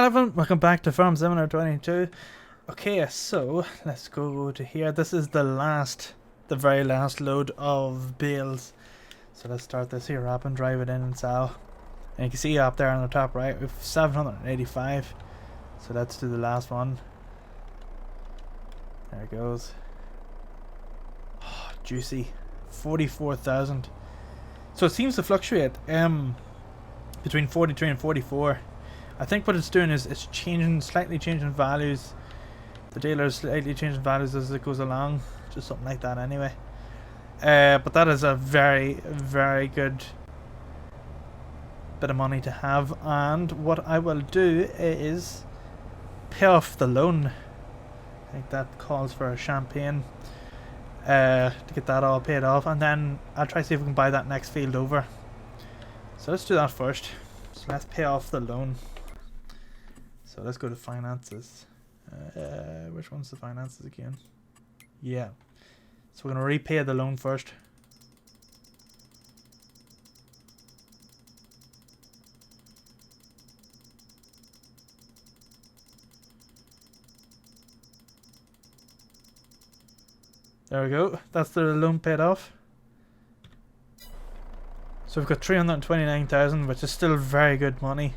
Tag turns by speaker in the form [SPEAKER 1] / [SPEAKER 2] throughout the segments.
[SPEAKER 1] Hello everyone, welcome back to Farm Seminar 22. Okay, so let's go to here. This is the very last load of bales. So let's start this here up and drive it in and sell. And you can see up there on the top right, we have 785. So let's do the last one. There it goes. Oh, juicy. 44,000. So it seems to fluctuate between 43 and 44. I think what it's doing is it's slightly changing values. The dealer is slightly changing values as it goes along. Just something like that anyway. But that is a very, very good bit of money to have. And what I will do is pay off the loan. I think that calls for a champagne to get that all paid off. And then I'll try to see if we can buy that next field over. So let's do that first. So let's pay off the loan. So let's go to finances. Which one's the finances again? Yeah. So we're going to repay the loan first. There we go. That's the loan paid off. So we've got 329,000, which is still very good money.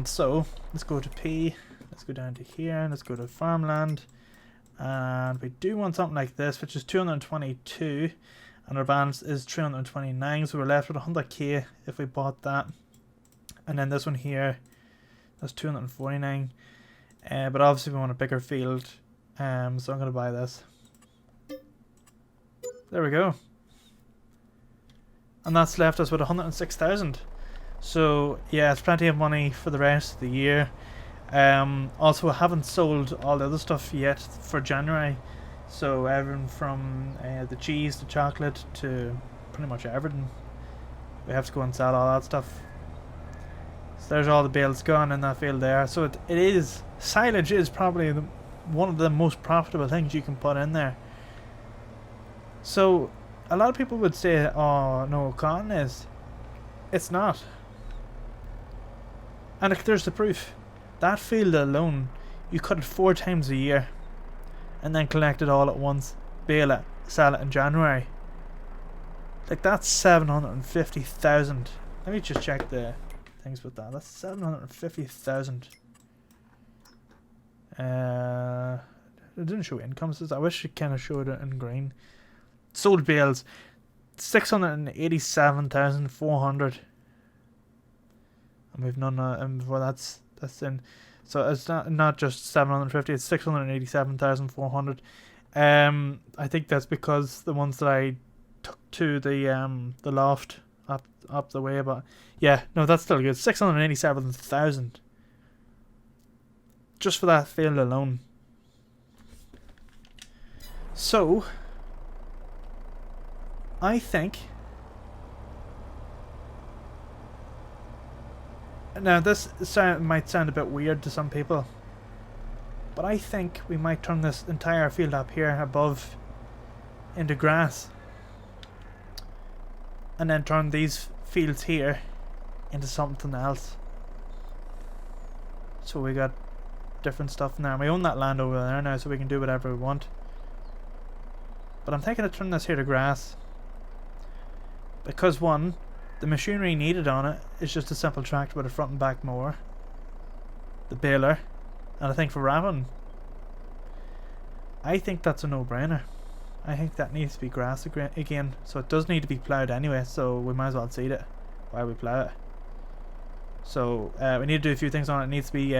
[SPEAKER 1] So let's go to P, let's go down to here, let's go to farmland, and we do want something like this, which is 222, and our balance is 329, so we're left with 100k if we bought that. And then this one here, that's 249, but obviously we want a bigger field, so I'm going to buy this. There we go. And that's left us with 106,000. So yeah, it's plenty of money for the rest of the year. Also, I haven't sold all the other stuff yet for January. So everything from the cheese to chocolate to pretty much everything. We have to go and sell all that stuff. So there's all the bales gone in that field there. So it is, silage is probably one of the most profitable things you can put in there. So a lot of people would say, oh no, cotton is. It's not. And there's the proof. That field alone, you cut it 4 times a year and then collect it all at once, bale it, sell it in January. Like, that's 750,000. Let me just check the things with that. That's 750,000. It didn't show incomes. I wish it kind of showed it in green. Sold bales, 687,400. And we've none before that's in. So it's not just 750, it's 687,400. I think that's because the ones that I took to the loft up the way, but yeah, no, that's still good. 687,000 just for that field alone. So I think, now this might sound a bit weird to some people, but I think we might turn this entire field up here above into grass, and then turn these fields here into something else. So we got different stuff now. We own that land over there now, so we can do whatever we want. But I'm thinking of turning this here to grass, because one, the machinery needed on it is just a simple tractor with a front and back mower, the baler, and I think for wrapping, I think that's a no-brainer. I think that needs to be grass again, so it does need to be ploughed anyway, so we might as well seed it while we plough it. So we need to do a few things on it. It needs to be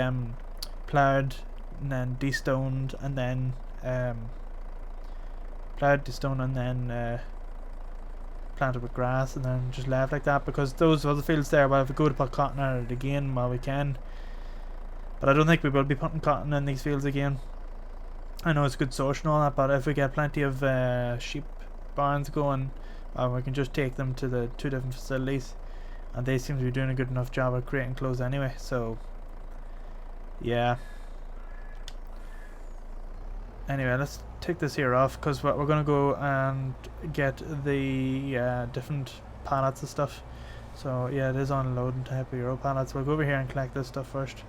[SPEAKER 1] ploughed and then de-stoned, and then ploughed, de-stoned, and then planted with grass, and then just left like that, because those other fields there, well, if we go to put cotton on it again, well, we can, but I don't think we will be putting cotton in these fields again. I know it's a good source and all that, but if we get plenty of sheep barns going, we can just take them to the 2 different facilities, and they seem to be doing a good enough job of creating clothes anyway. So yeah, anyway, let's take this here off, because we're going to go and get the different pallets and stuff. So yeah, it is on loading type of Euro pallets. We'll go over here and collect this stuff first.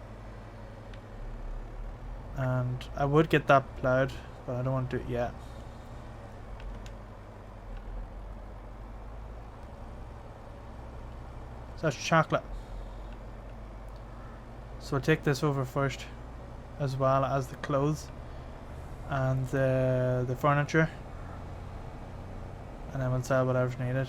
[SPEAKER 1] And I would get that ploughed, but I don't want to do it yet. So that's chocolate. So we'll take this over first, as well as the clothes and the furniture, and then we'll sell whatever's needed.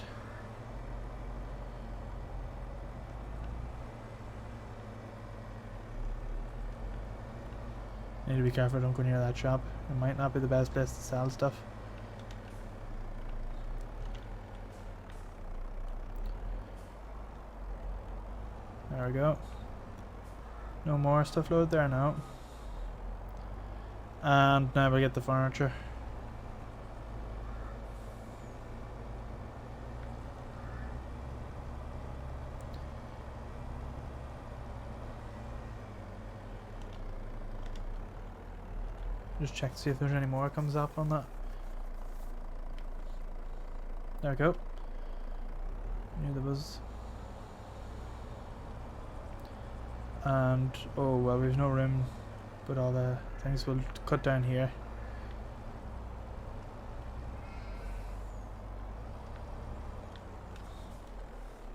[SPEAKER 1] Need to be careful, don't go near that shop. It might not be the best place to sell stuff. There we go. No more stuff load there now. And now we get the furniture. Just check to see if there's any more comes up on that. There we go. Knew there was. And oh well, we've no room with all the things. We'll cut down here.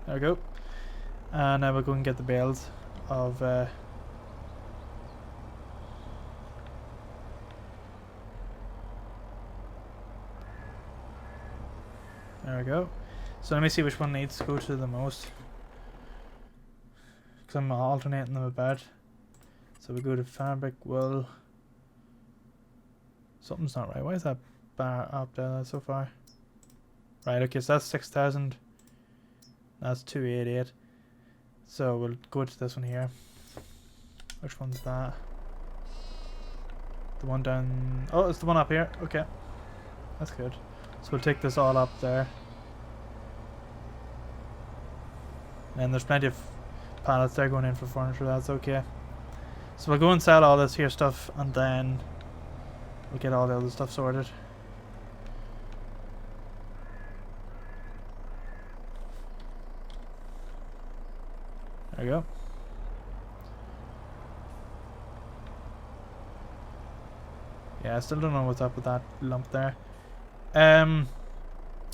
[SPEAKER 1] There we go. And now we'll go and get the bales of there we go. So let me see which one needs to go to the most, because I'm alternating them about. So we go to fabric, wool. Something's not right. Why is that bar up there so far? Right, okay, so that's 6,000. That's 288. So we'll go to this one here. Which one's that? The one down... Oh, it's the one up here. Okay. That's good. So we'll take this all up there. And there's plenty of pallets there going in for furniture. That's okay. So we'll go and sell all this here stuff, and then we'll get all the other stuff sorted. There we go. Yeah, I still don't know what's up with that lump there. I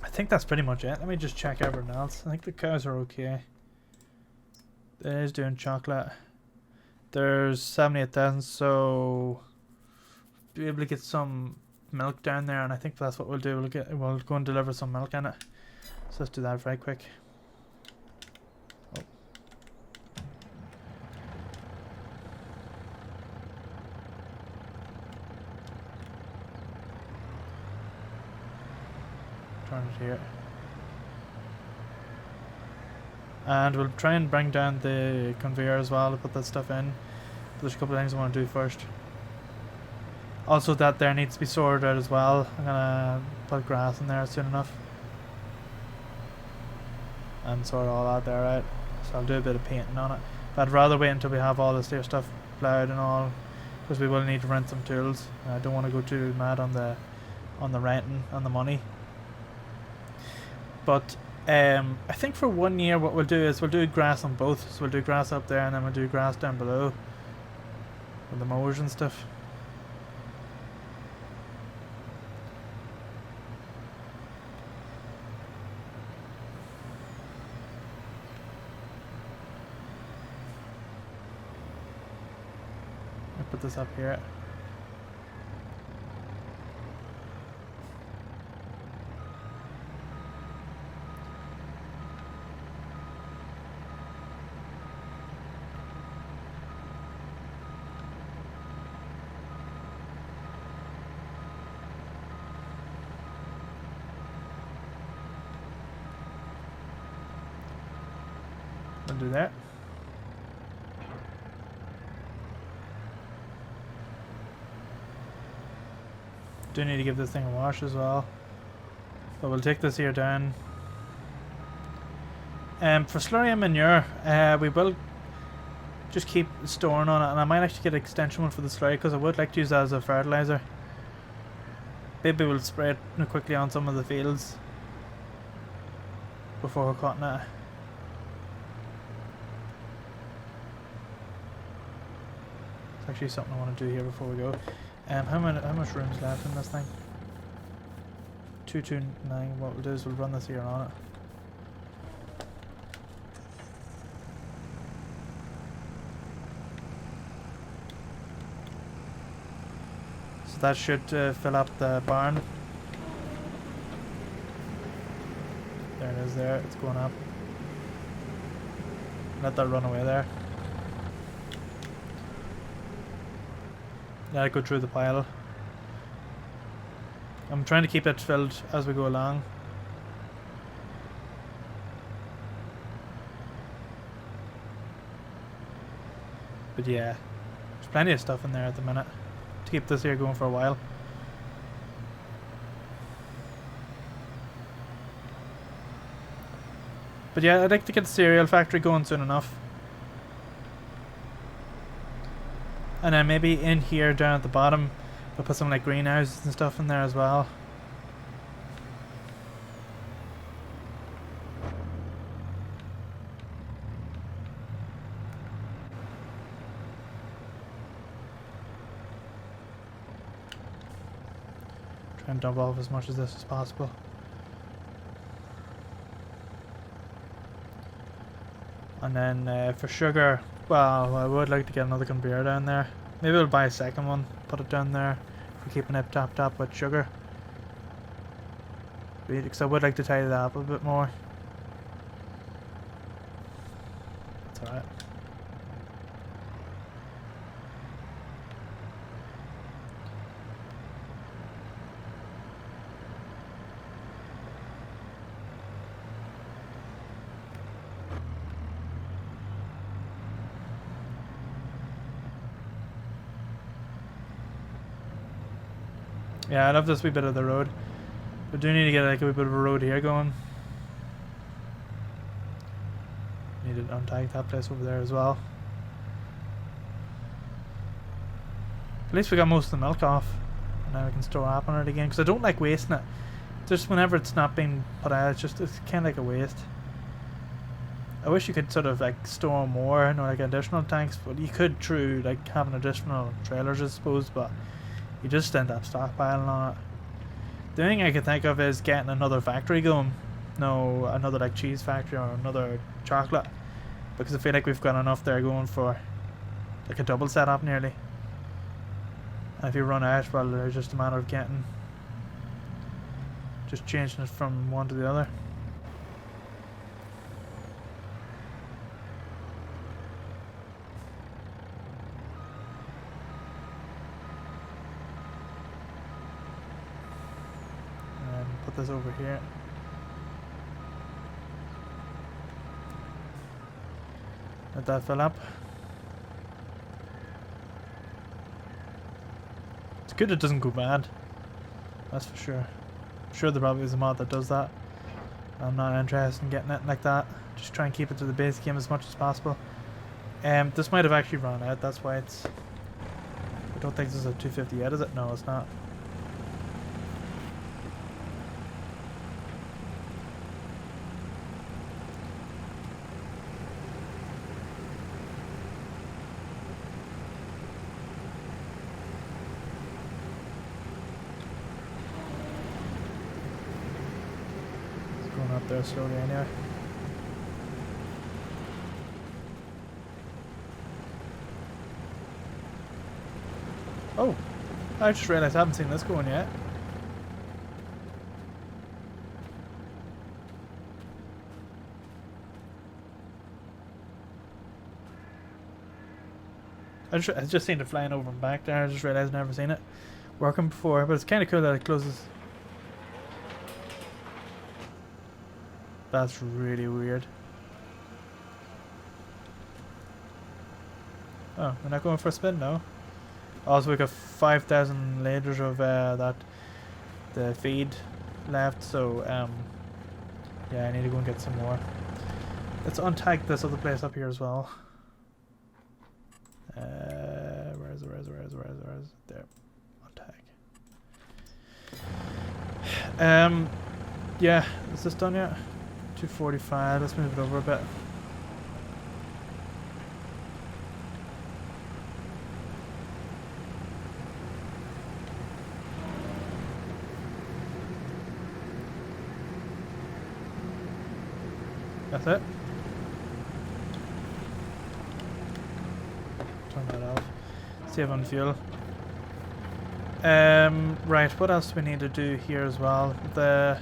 [SPEAKER 1] think that's pretty much it. Let me just check everything else. I think the cows are okay. It is doing chocolate. There's 78,000, so be able to get some milk down there, and I think that's what we'll do. We'll go and deliver some milk in it. So let's do that very quick. Oh. Turn it here. And we'll try and bring down the conveyor as well to put that stuff in. There's a couple of things I want to do first. Also, that there needs to be sorted out as well. I'm gonna put grass in there soon enough and sort all that there out. So I'll do a bit of painting on it. But I'd rather wait until we have all this here stuff ploughed and all, because we will need to rent some tools. I don't want to go too mad on the renting, on the money. But I think for 1 year what we'll do is we'll do grass on both. So we'll do grass up there, and then we'll do grass down below with the mowers and stuff. I'll put this up here. I'll do that. Do need to give this thing a wash as well. But we'll take this here down. For slurry and manure, we will just keep storing on it, and I might actually get an extension one for the slurry because I would like to use that as a fertilizer. Maybe we'll spray it quickly on some of the fields before we're cutting it. actually something I want to do here before we go. How much room's left in this thing? 229. What we'll do is we'll run this here on it. So that should fill up the barn. There it is there, it's going up. Let that run away there. Let it go through the pile. I'm trying to keep it filled as we go along. But yeah, there's plenty of stuff in there at the minute to keep this here going for a while. But yeah, I'd like to get the cereal factory going soon enough. And then maybe in here down at the bottom, we'll put some like greenhouses and stuff in there as well. Try and dump off as much of this as possible. And then for sugar, well, I would like to get another conveyor down there. Maybe we'll buy a second one, put it down there for keeping it topped up with sugar. Because I would like to tidy that up a bit more. That's alright. Yeah, I love this wee bit of the road. We do need to get like a wee bit of a road here going. Need to untag that place over there as well. At least we got most of the milk off. And now we can store up on it again. Because I don't like wasting it. Just whenever it's not being put out, it's kind of like a waste. I wish you could sort of like store more, you know, like additional tanks. But you could through like having additional trailers, I suppose. But you just end up stockpiling on it. The only thing I can think of is getting another factory going. No, another like cheese factory or another chocolate. Because I feel like we've got enough there going for like a double setup nearly. And if you run out, well, there's just a matter of just changing it from one to the other. Put this over here. Let that fill up. It's good it doesn't go bad. That's for sure. I'm sure there probably is a mod that does that. I'm not interested in getting it like that. Just try and keep it to the base game as much as possible. This might have actually run out, that's why it's... I don't think this is a 250 yet, is it? No, it's not. Up there slowly anyway. Oh, I just realized I haven't seen this going yet. I just seen it flying over and back there. I just realized I've never seen it working before, but it's kind of cool that it closes. That's really weird. Oh, we're not going for a spin now. Also, we got 5,000 liters of the feed left, so yeah, I need to go and get some more. Let's untag this other place up here as well. Where is it? There. Untag. Yeah, is this done yet? 245, let's move it over a bit. I That's it. Turn that off. Save on fuel. Right, what else do we need to do here as well? How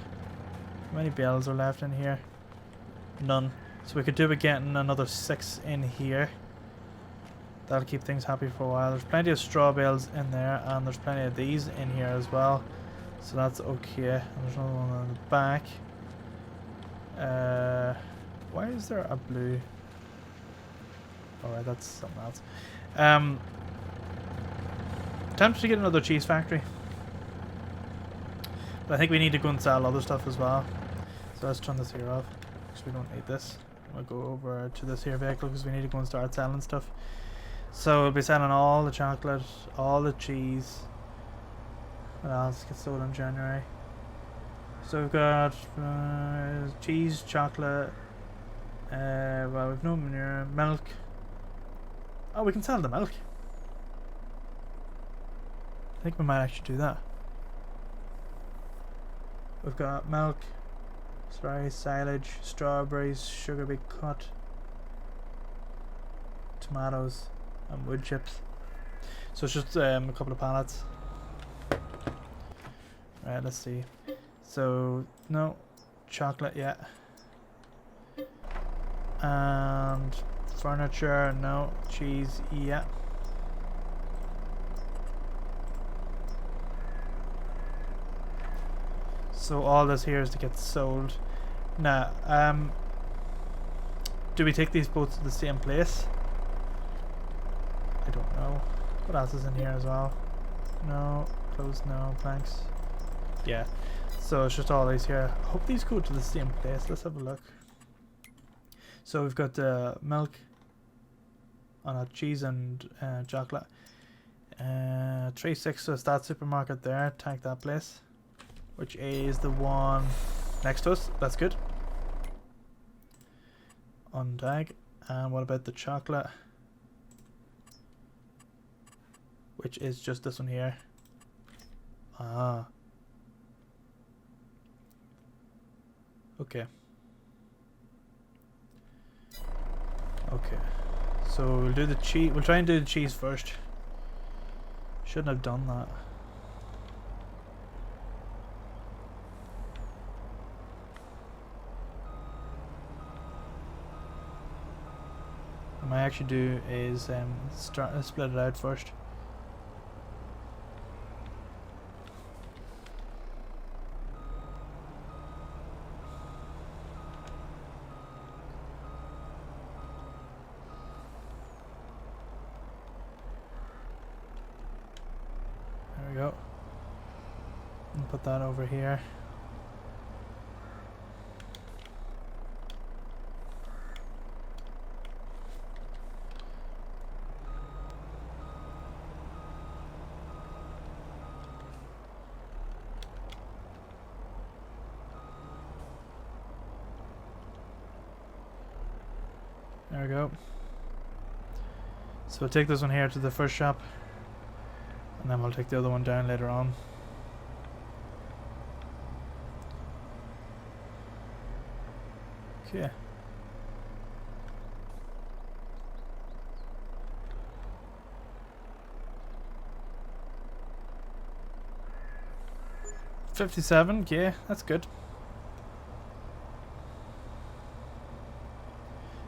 [SPEAKER 1] many bells are left in here? None. So we could do with getting another 6 in here. That'll keep things happy for a while. There's plenty of straw bales in there, and there's plenty of these in here as well. So that's okay. And there's another one on the back. Why is there a blue? Alright, that's something else. Tempted to get another cheese factory. But I think we need to go and sell other stuff as well. So let's turn this here off. Because we don't need this. We'll go over to this here vehicle because we need to go and start selling stuff. So we'll be selling all the chocolate, all the cheese. What else gets sold in January? So we've got cheese, chocolate. Well, we've no manure, milk. Oh, we can sell the milk. I think we might actually do that. We've got milk, silage, strawberries, sugar beet cut, tomatoes, and wood chips. So it's just a couple of pallets. Right, let's see. So, no, chocolate yet. And furniture, no. Cheese, yeah. So all this here is to get sold. Now, do we take these boats to the same place? I don't know. What else is in here as well? No, closed, no, planks. Yeah, so it's just all these here. I hope these go to the same place. Let's have a look. So we've got milk, cheese and chocolate. 3-6, so it's that supermarket there. Tag that place, which is the one next to us. That's good. Untag. And what about the chocolate? Which is just this one here. Ah. Okay. Okay. So we'll do the cheese. We'll try and do the cheese first. Shouldn't have done that. What I actually do is split it out first. There we go. And put that over here. There we go. So we'll take this one here to the first shop, and then we'll take the other one down later on. Okay. $57, yeah, that's good.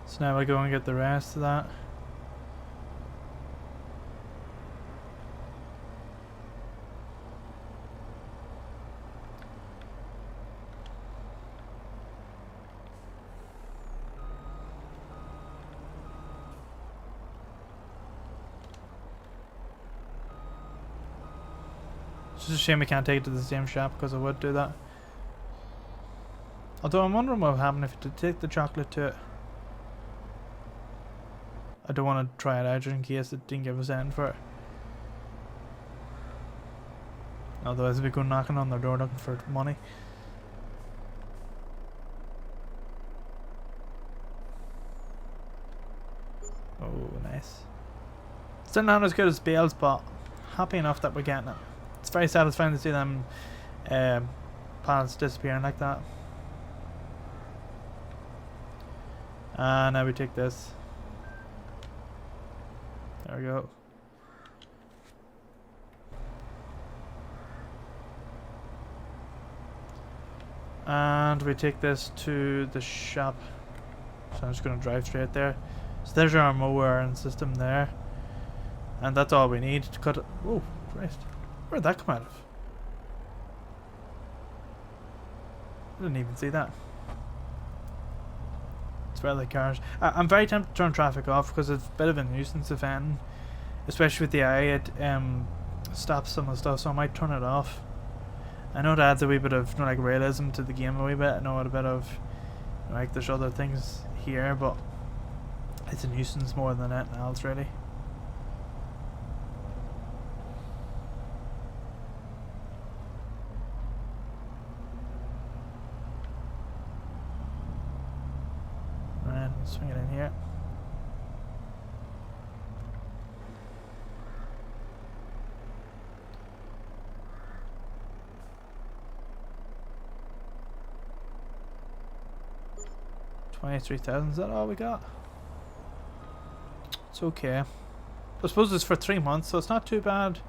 [SPEAKER 1] So now we'll go and get the rest of that. It's just a shame we can't take it to the same shop, because I would do that. Although I'm wondering what would happen if you did take the chocolate to it. I don't want to try it out just in case it didn't give us anything for it. Otherwise we go knocking on their door looking for money. Oh, nice. Still not as good as Bale's, but happy enough that we're getting it. It's very satisfying to see them pallets disappearing like that. And now we take this. There we go. And we take this to the shop. So I'm just going to drive straight there. So there's our mower and system there. And that's all we need to cut it. Oh, Christ. Where'd that come out of? I didn't even see that. It's where the cars. I'm very tempted to turn traffic off because it's a bit of a nuisance event. Especially with the eye, it stops some of the stuff, so I might turn it off. I know it adds a wee bit of, you know, like realism to the game a wee bit. I know a bit of, you know, like there's other things here, but it's a nuisance more than anything else, really. Right, swing it in here. $23,000, is that all we got? It's okay. I suppose it's for 3 months, so it's not too bad.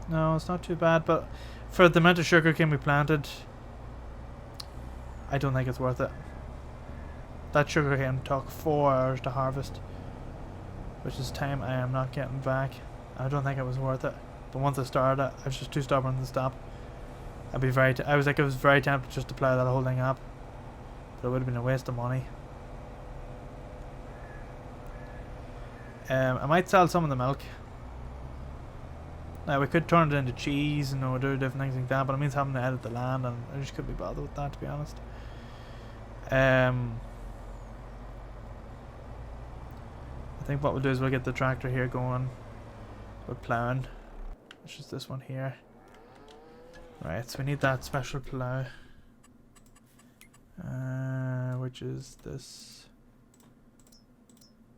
[SPEAKER 1] No, it's not too bad, but for the amount of sugarcane we planted, I don't think it's worth it. That sugarcane took 4 hours to harvest, which is time I am not getting back. I don't think it was worth it. But once I started it, I was just too stubborn to stop. I was very tempted just to plough that whole thing up, but it would have been a waste of money. I might sell some of the milk. Now we could turn it into cheese and do different things like that, but it means having to edit the land, and I just couldn't be bothered with that, to be honest. I think what we'll do is we'll get the tractor here going with ploughing, which is this one here. Right, so we need that special plough, which is this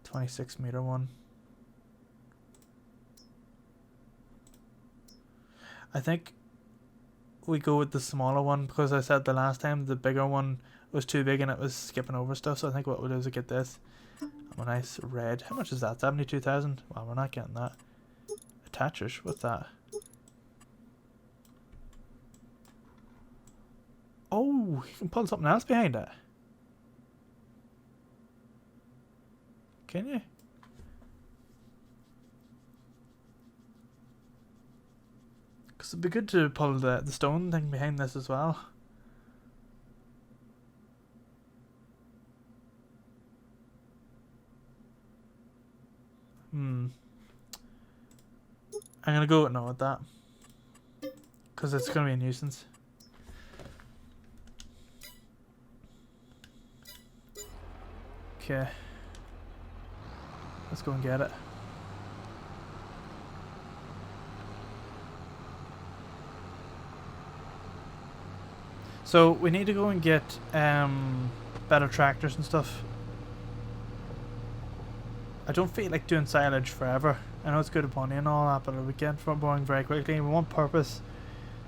[SPEAKER 1] 26-meter one. I think we go with the smaller one because I said the last time the bigger one was too big and it was skipping over stuff. So I think what we'll do is we'll get this. A nice red. How much is that? 72,000? Well, we're not getting that. Attachers. What's that? Oh, you can pull something else behind it. Can you? Because it'd be good to pull the stone thing behind this as well. I'm gonna go with no with that. Because it's gonna be a nuisance. Okay. Let's go and get it. So we need to go and get better tractors and stuff. I don't feel like doing silage forever. I know it's good money and all that, but it would get boring very quickly. We want purpose.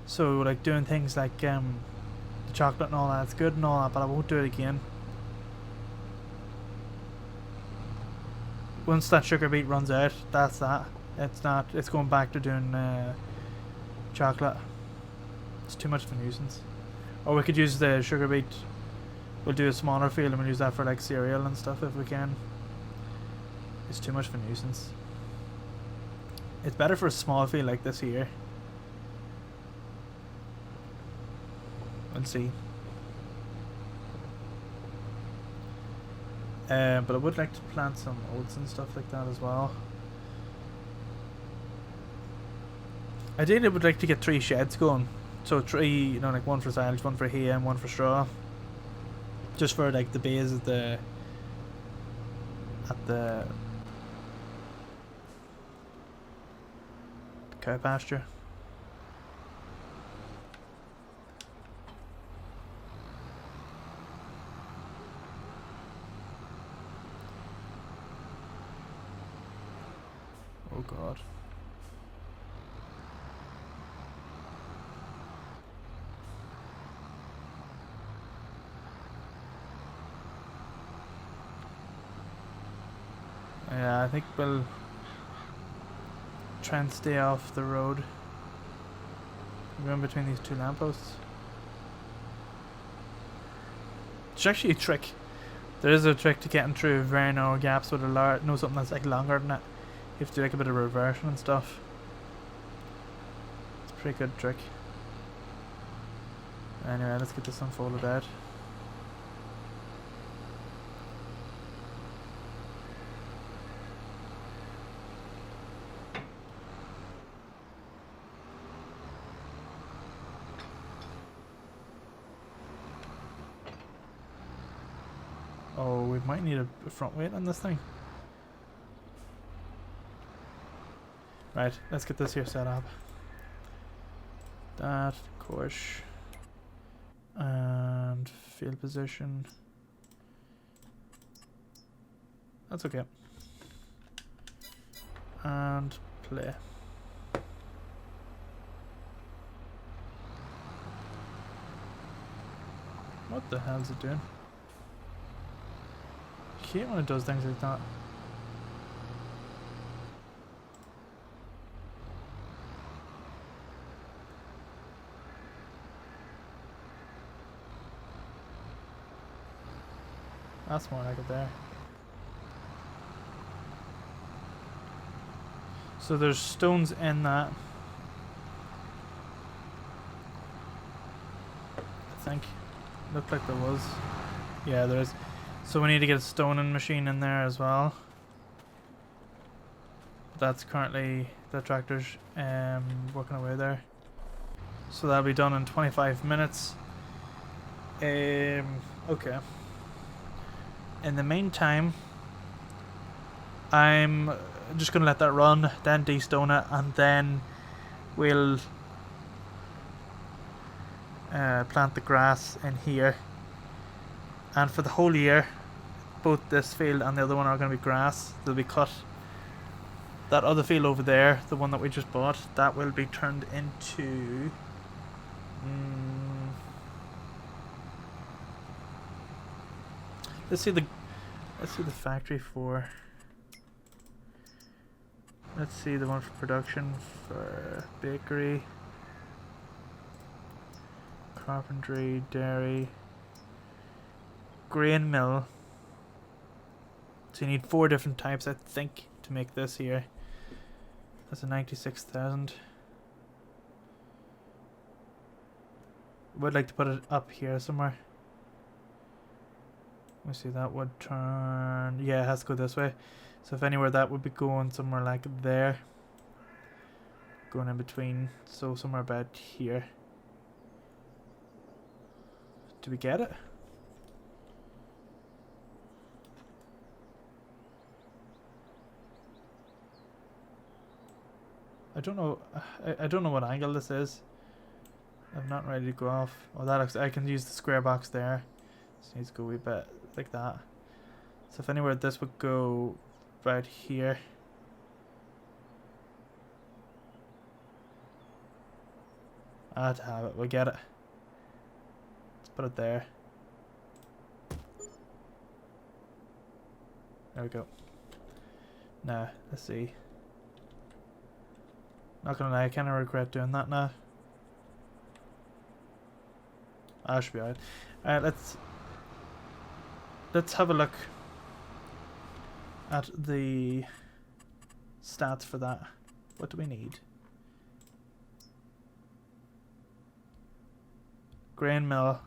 [SPEAKER 1] So like doing things like the chocolate and all that, it's good and all that, but I won't do it again. Once that sugar beet runs out, that's that. It's going back to doing chocolate. It's too much of a nuisance. Or we could use the sugar beet. We'll do a smaller field and we'll use that for like cereal and stuff if we can. It's too much of a nuisance. It's better for a small field like this here. We'll see. But I would like to plant some oats and stuff like that as well. Ideally I would like to get 3 sheds going. So 3, you know, like one for silage, one for hay and one for straw. Just for like the base of the cow pasture. Oh god. think we'll try and stay off the road. Run between these two lampposts. It's actually a trick. There is a trick to getting through very narrow gaps with a something that's like longer than that. You have to do like a bit of reversion and stuff. It's a pretty good trick. Anyway, let's get this unfolded out. Oh, we might need a front weight on this thing. Right, let's get this here set up. That, of course. And field position. That's okay. And play. What the hell is it doing? I hate when it does things like that. That's more like it there. So there's stones in that. I think. Looked like there was. Yeah, there is. So we need to get a stoning machine in there as well. That's currently the tractor's working away there. So that'll be done in 25 minutes. Okay. In the meantime, I'm just gonna let that run, then de-stone it, and then we'll plant the grass in here. And for the whole year, both this field and the other one are going to be grass. They'll be cut. That other field over there, the one that we just bought, that will be turned into let's see the factory for. Let's see the one for production, for bakery, carpentry, dairy, grain mill. So you need 4 different types, I think, to make this here. That's a 96,000. Would like to put it up here somewhere. Let me see, that would turn. Yeah, it has to go this way. So if anywhere, that would be going somewhere like there. Going in between, so somewhere about here. Do we get it? I don't know. I don't know what angle this is. I'm not ready to go off. Oh, that looks. I can use the square box there. Just needs to go a wee bit like that. So if anywhere, this would go right here. I had to have it. We'll get it. Let's put it there. There we go. Now, let's see. Not gonna lie, I kinda regret doing that now. I should be alright. Alright, let's have a look at the stats for that. What do we need? Grain mill.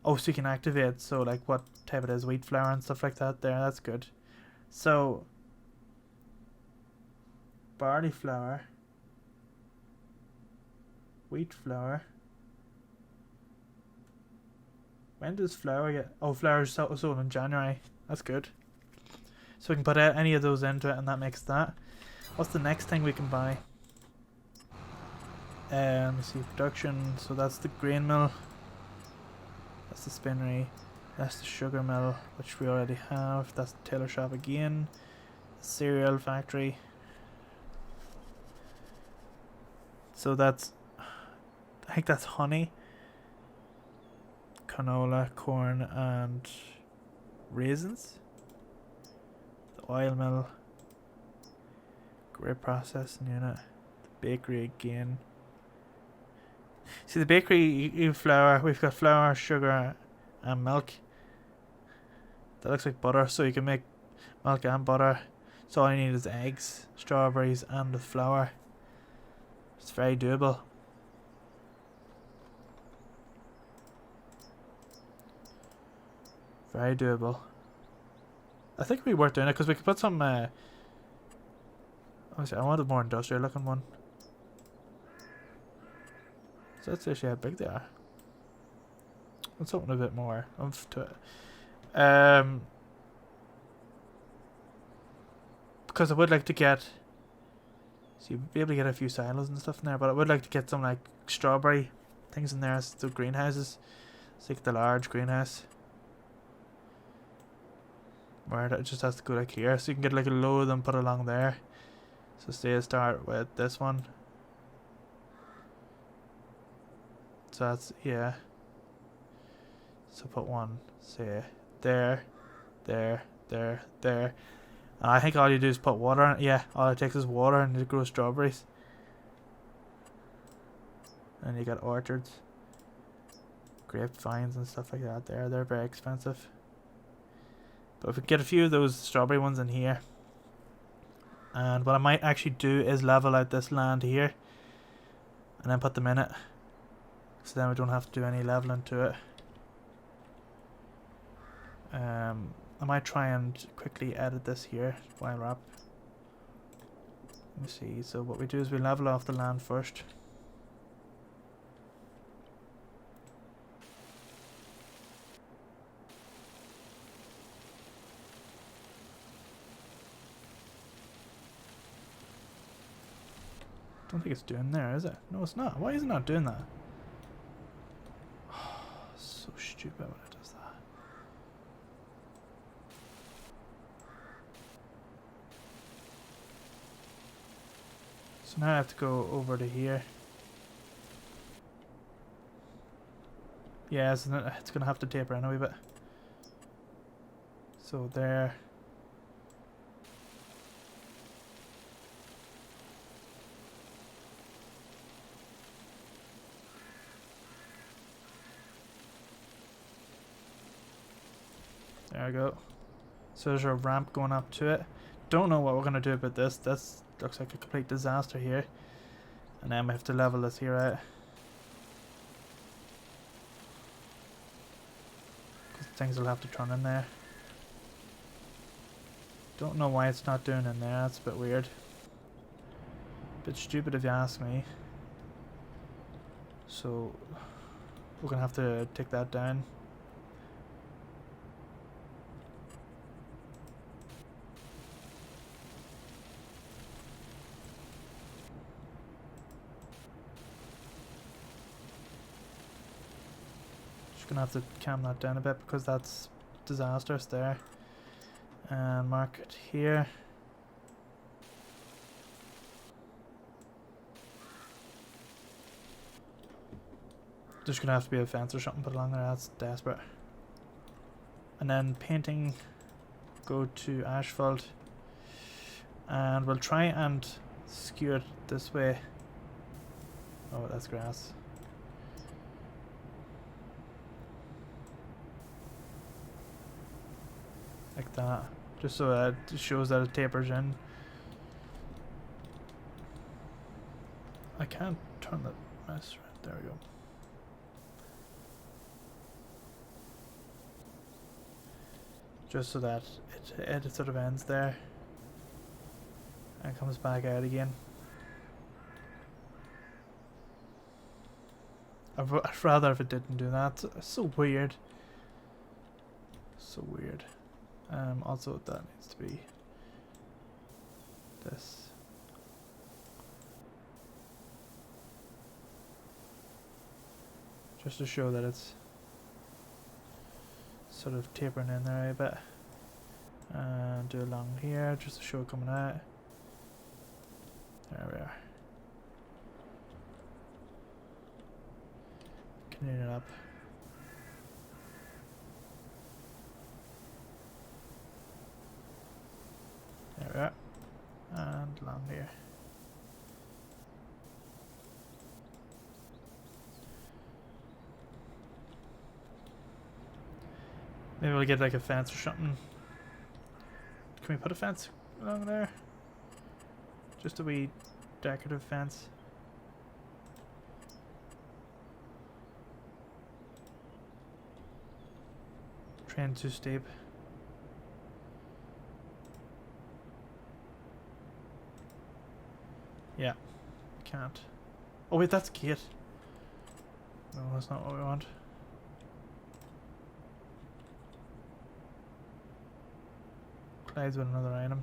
[SPEAKER 1] Oh, so you can activate, so like what type it is, wheat flour and stuff like that there, that's good. So barley flour, wheat flour. When does flour get? Oh, flour is sold in January. That's good. So we can put any of those into it, and that makes that. What's the next thing we can buy? Let me see, production. So that's the grain mill. That's the spinnery. That's the sugar mill, which we already have. That's the tailor shop again. The cereal factory. So that's, I think that's honey, canola, corn, and raisins. The oil mill, grape processing unit, bakery again. See the bakery, you flour. We've got flour, sugar, and milk. That looks like butter, so you can make milk and butter. So all you need is eggs, strawberries, and the flour. It's very doable. Very doable. I think it'd be worth doing it because we could put some. Honestly, I wanted a more industrial looking one. So that's actually how big they are. Let's open a bit more oomph to it. Because I would like to get. So you'd be able to get a few silos and stuff in there, but I would like to get some like strawberry things in there as the greenhouses. So like the large greenhouse. Where it just has to go like here, so you can get like a load and put it along there. So say I start with this one. So that's, yeah. So put one, say, there, there, there, there. And I think all you do is put water in it. Yeah, all it takes is water and it grows strawberries. And you got orchards. Grapevines and stuff like that there. They're very expensive. But if we get a few of those strawberry ones in here. And what I might actually do is level out this land here. And then put them in it. So then we don't have to do any leveling to it. I might try and quickly edit this here while wrap. Let me see. So what we do is we level off the land first. Don't think it's doing there, is it? No, it's not. Why is it not doing that? So stupid when it does that. So now I have to go over to here. Yeah, so it's going to have to taper in a wee bit. So there. There we go. So there's a ramp going up to it. Don't know what we're going to do about this. This looks like a complete disaster here. And then we have to level this here out. Because things will have to turn in there. Don't know why it's not doing in there. That's a bit weird. Bit stupid if you ask me. So we're going to have to take that down. Gonna have to calm that down a bit because that's disastrous there. And mark it here. There's gonna have to be a fence or something put along there. That's desperate. And then painting, go to asphalt, and we'll try and skew it this way. Oh, that's grass. Like that, just so that it shows that it tapers in. I can't turn the mouse right. There we go. Just so that it sort of ends there and comes back out again. I'd rather if it didn't do that. It's so weird. So weird. Also that needs to be this. Just to show that it's sort of tapering in there a bit. And do along here just to show it coming out. There we are. Clean it up. and along here. Maybe we'll get like a fence or something. Can we put a fence along there? Just a wee decorative fence. Train too steep. Yeah, can't. Oh wait, that's a gate. No, that's not what we want. Clouds with another item.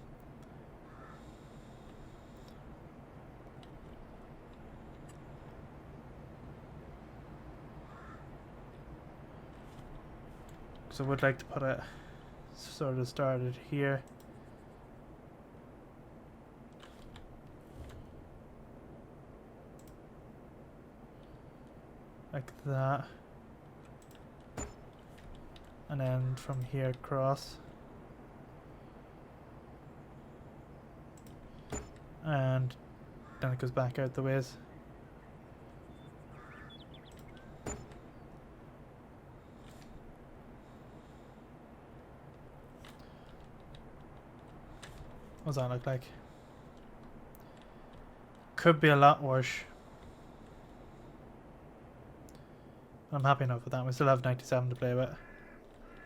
[SPEAKER 1] So I would like to put a sort of started here. Like that. And then from here across. And then it goes back out the ways. What does that look like? Could be a lot worse. I'm happy enough with that. We still have 97 to play with.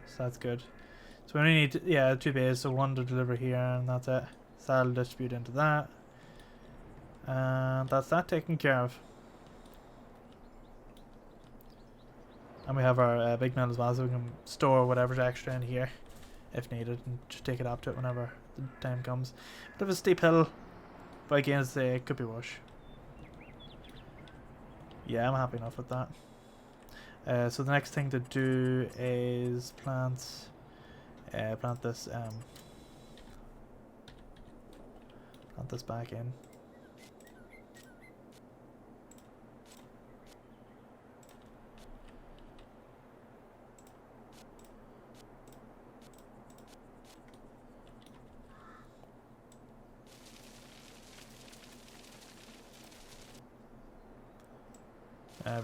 [SPEAKER 1] So that's good. So we only need, yeah, 2 bays, so 1 to deliver here and that's it. So that'll distribute into that. And that's that taken care of. And we have our big mill as well, so we can store whatever's extra in here if needed and just take it up to it whenever the time comes. Bit of a steep hill, but again, as I say, it could be worse. Yeah, I'm happy enough with that. So the next thing to do is plant this back in.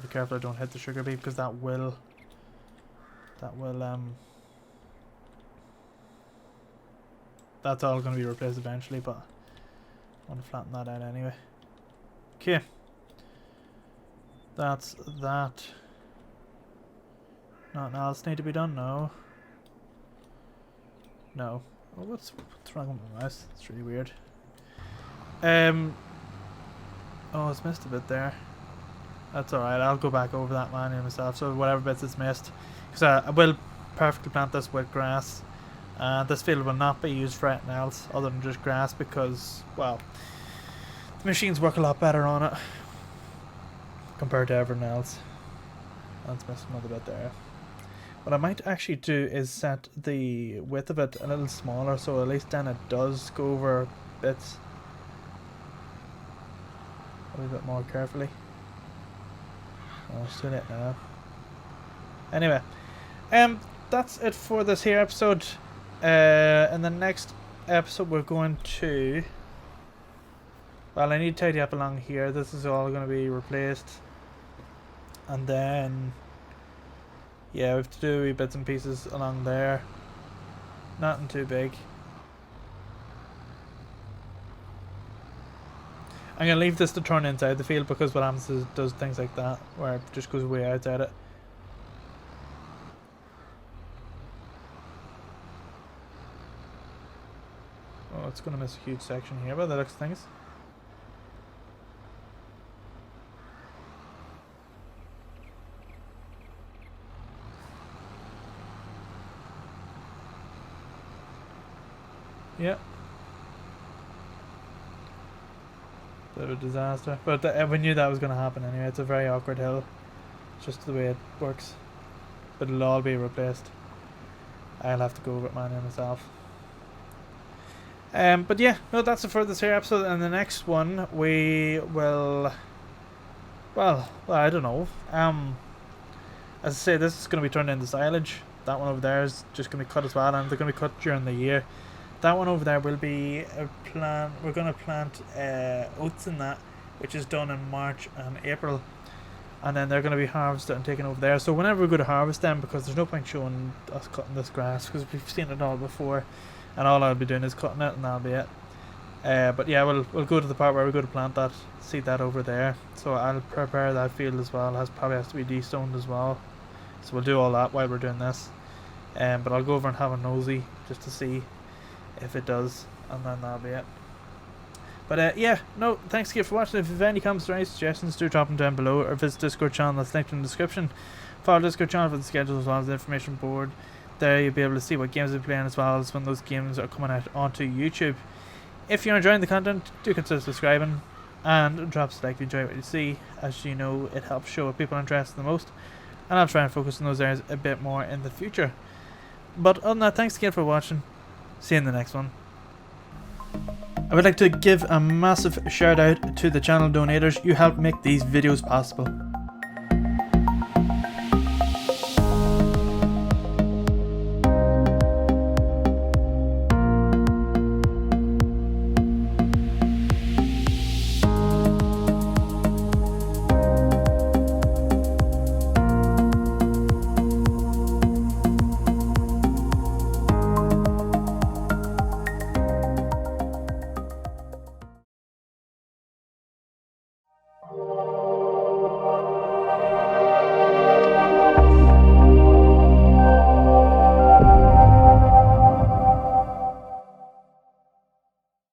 [SPEAKER 1] Be careful I don't hit the sugar beet because that will that's all going to be replaced eventually, but I want to flatten that out anyway. Okay, that's that. Nothing else need to be done? No. Oh, what's wrong with my mouse? It's really weird. Oh, it's missed a bit there. That's alright, I'll go back over that manually myself, so whatever bits it's missed. Because I will perfectly plant this with grass. This field will not be used for anything else other than just grass because, well, the machines work a lot better on it compared to everything else. That's missing another bit there. What I might actually do is set the width of it a little smaller, so at least then it does go over bits a little bit more carefully. Oh, it's too late now. Anyway, that's it for this here episode. In the next episode we're going to, well, I need to tidy up along here. This is all going to be replaced, and then yeah, we have to do wee bits and pieces along there. Nothing too big. I'm going to leave this to turn inside the field because what happens is it does things like that, where it just goes way outside it. Oh, it's going to miss a huge section here by the looks of things. Yep. Bit of a disaster, but we knew that was going to happen anyway. It's a very awkward hill, just the way it works, but it'll all be replaced. I'll have to go over it manually myself. But yeah, no, that's it for this here episode. And the next one we will, well, I don't know. As I say, this is going to be turned into silage. That one over there is just going to be cut as well, and they're going to be cut during the year. that one over there will be a plant. We're going to plant oats in that, which is done in March and April, and then they're going to be harvested and taken over there. So whenever we go to harvest them, because there's no point showing us cutting this grass because we've seen it all before, and all I'll be doing is cutting it, and that'll be it. But yeah, we'll go to the part where we go to plant that, seed that over there. So I'll prepare that field as well. Probably has to be de-stoned as well. So we'll do all that while we're doing this. But I'll go over and have a nosy just to see if it does, and then that'll be it. But yeah, no, thanks again for watching. If you have any comments or any suggestions, do drop them down below, or visit Discord channel that's linked in the description. Follow Discord channel for the schedule as well as the information board. There you'll be able to see what games we're playing as well as when those games are coming out onto YouTube. If you're enjoying the content, do consider subscribing and drop us a like if you enjoy what you see. As you know, it helps show what people are interested in the most, and I'll try and focus on those areas a bit more in the future. But other than that, thanks again for watching. See you in the next one. I would like to give a massive shout out to the channel donators. You help make these videos possible.